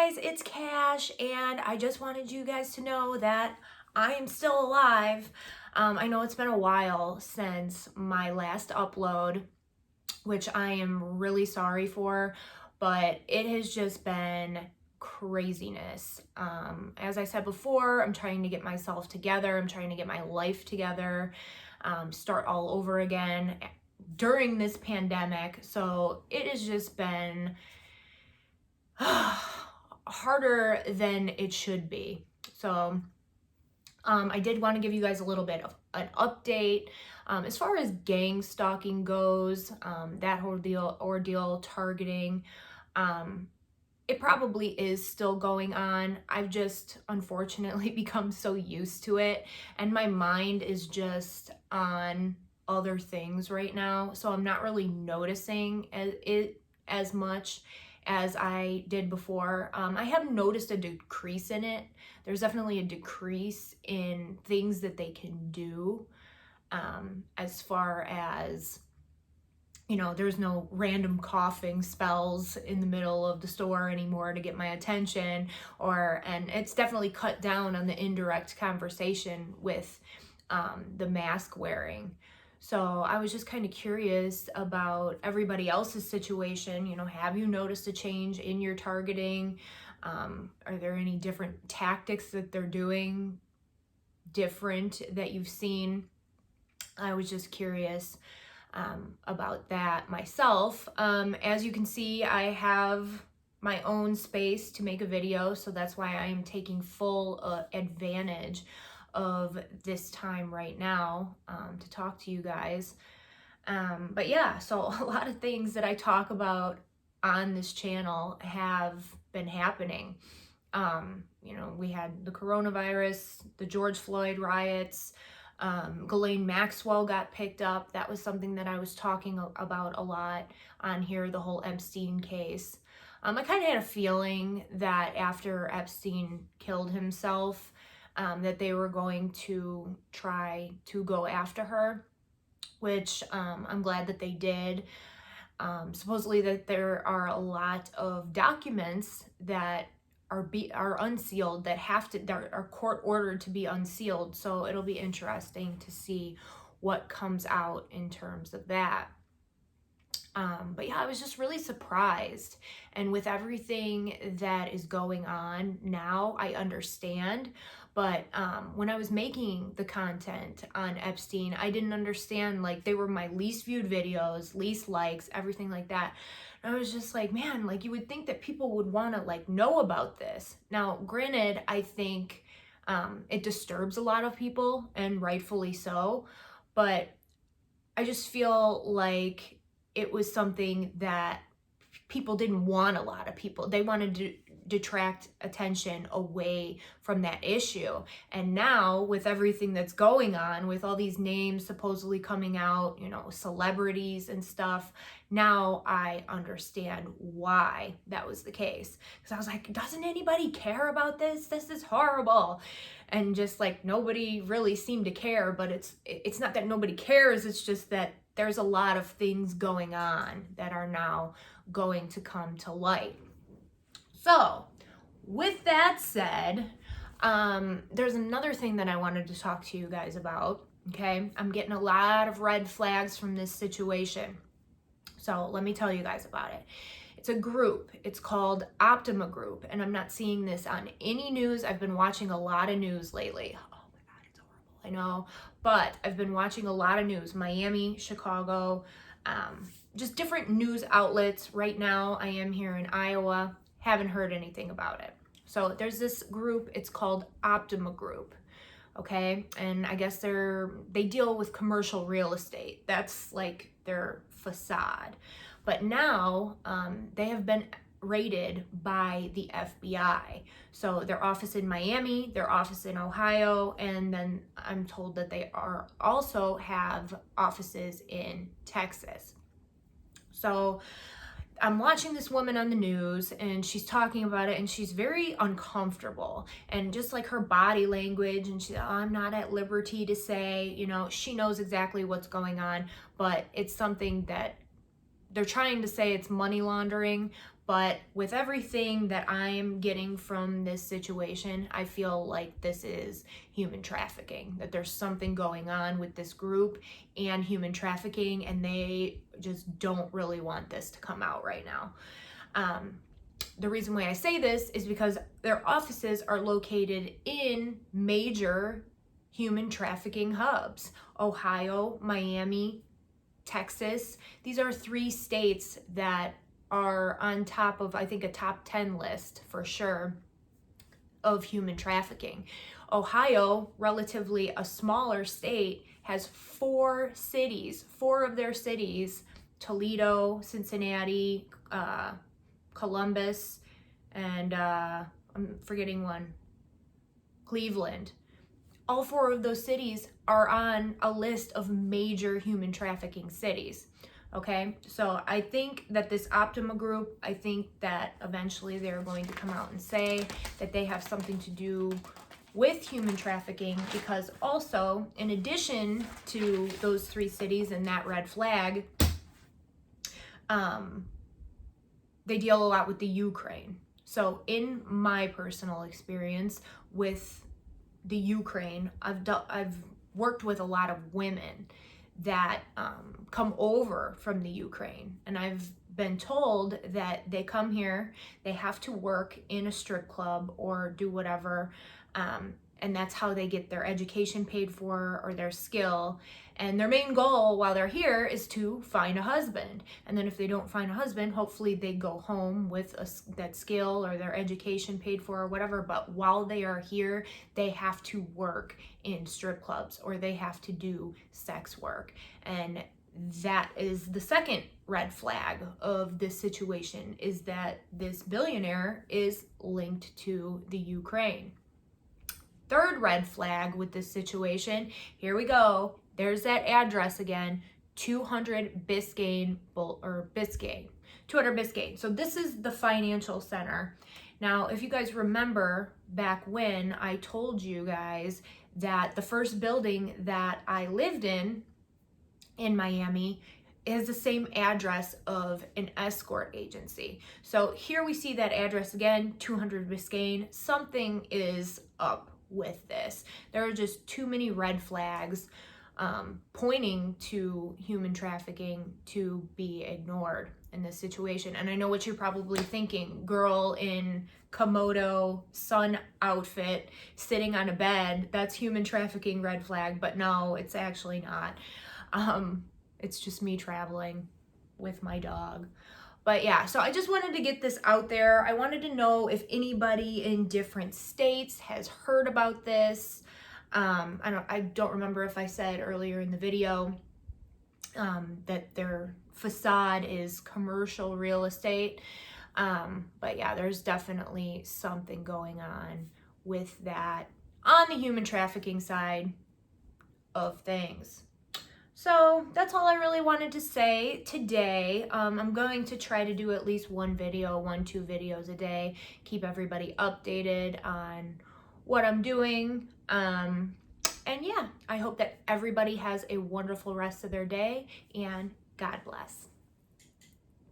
guys, it's Cash, and I just wanted you guys to know that I am still alive. I know it's been a while since my last upload, which I am really sorry for, but it has just been craziness. As I said before, I'm trying to get myself together, I'm trying to get my life together, start all over again during this pandemic. So it has just been harder than it should be. So I did want to give you guys a little bit of an update as far as gang stalking goes, that ordeal targeting. It probably is still going on. I've just unfortunately become so used to it, and my mind is just on other things right now. So I'm not really noticing it as much as I did before. I have noticed a decrease in it. There's definitely a decrease in things that they can do, as far as, you know, there's no random coughing spells in the middle of the store anymore to get my attention, and it's definitely cut down on the indirect conversation with the mask wearing. So I was just kind of curious about everybody else's situation. You know, have you noticed a change in your targeting? Are there any different tactics that they're doing different that you've seen? I was just curious about that myself. As you can see, I have my own space to make a video, so that's why I am taking full advantage of this time right now to talk to you guys. But yeah, so a lot of things that I talk about on this channel have been happening. You know, we had the coronavirus, the George Floyd riots, Ghislaine Maxwell got picked up. That was something that I was talking about a lot on here, the whole Epstein case. I kind of had a feeling that after Epstein killed himself, that they were going to try to go after her, which I'm glad that they did. Supposedly that there are a lot of documents that are unsealed that are court ordered to be unsealed. So it'll be interesting to see what comes out in terms of that. But yeah, I was just really surprised. And with everything that is going on now, I understand. But when I was making the content on Epstein, I didn't understand, like, they were my least viewed videos, least likes, everything like that. And I was just like, man, like, you would think that people would want to, like, know about this. Now, granted, I think it disturbs a lot of people, and rightfully so. But I just feel like it was something that people didn't want. A lot of people, they wanted to detract attention away from that issue. And now with everything that's going on, with all these names supposedly coming out, you know, celebrities and stuff, now I understand why that was the case. Because I was like, doesn't anybody care about this? This is horrible. And just like nobody really seemed to care. But it's not that nobody cares, it's just that there's a lot of things going on that are now going to come to light. So with that said, there's another thing that I wanted to talk to you guys about. Okay, I'm getting a lot of red flags from this situation, so let me tell you guys about it. It's a group. It's called Optima Group, and I'm not seeing this on any news. I've been watching a lot of news lately. Oh my God, it's horrible, I know. But I've been watching a lot of news. Miami, Chicago, just different news outlets. Right now, I am here in Iowa. Haven't heard anything about it. So there's this group. It's called Optima Group. Okay, and I guess they deal with commercial real estate. That's like their facade. But now they have been raided by the FBI. So their office in Miami, their office in Ohio, and then I'm told that they are also have offices in Texas. So I'm watching this woman on the news, and she's talking about it, and she's very uncomfortable, and just like her body language, and she's, oh, I'm not at liberty to say, you know, she knows exactly what's going on, but it's something that they're trying to say it's money laundering, But with everything that I'm getting from this situation, I feel like this is human trafficking, that there's something going on with this group and human trafficking, and they just don't really want this to come out right now. The reason why I say this is because their offices are located in major human trafficking hubs: Ohio, Miami, Texas. These are 3 states that are on top of, I think, a top 10 list for sure of human trafficking. Ohio, relatively a smaller state, has 4 cities, 4 of their cities, Toledo, Cincinnati, Columbus, and I'm forgetting one, Cleveland. All 4 of those cities are on a list of major human trafficking cities. Okay, so I think that this Optima Group, I think that eventually they're going to come out and say that they have something to do with human trafficking, because also, in addition to those 3 cities and that red flag, they deal a lot with the Ukraine. So in my personal experience with the Ukraine, I've worked with a lot of women that come over from the Ukraine, and I've been told that they come here, they have to work in a strip club or do whatever, and that's how they get their education paid for or their skill. And their main goal while they're here is to find a husband. And then if they don't find a husband, hopefully they go home with that skill or their education paid for or whatever. But while they are here, they have to work in strip clubs or they have to do sex work. And that is the second red flag of this situation, is that this billionaire is linked to the Ukraine. Third red flag with this situation, here we go. There's that address again, 200 Biscayne, 200 Biscayne. So this is the financial center. Now, if you guys remember back when I told you guys that the first building that I lived in Miami is the same address of an escort agency. So here we see that address again, 200 Biscayne. Something is up with this. There are just too many red flags pointing to human trafficking to be ignored in this situation. And I know what you're probably thinking: girl in Komodo sun outfit sitting on a bed, that's human trafficking, red flag. But no, it's actually not. It's just me traveling with my dog. But yeah, so I just wanted to get this out there. I wanted to know if anybody in different states has heard about this. I don't remember if I said earlier in the video that their facade is commercial real estate. But yeah, there's definitely something going on with that on the human trafficking side of things. So that's all I really wanted to say today. I'm going to try to do at least 2 videos a day, keep everybody updated on what I'm doing. And yeah, I hope that everybody has a wonderful rest of their day, and God bless.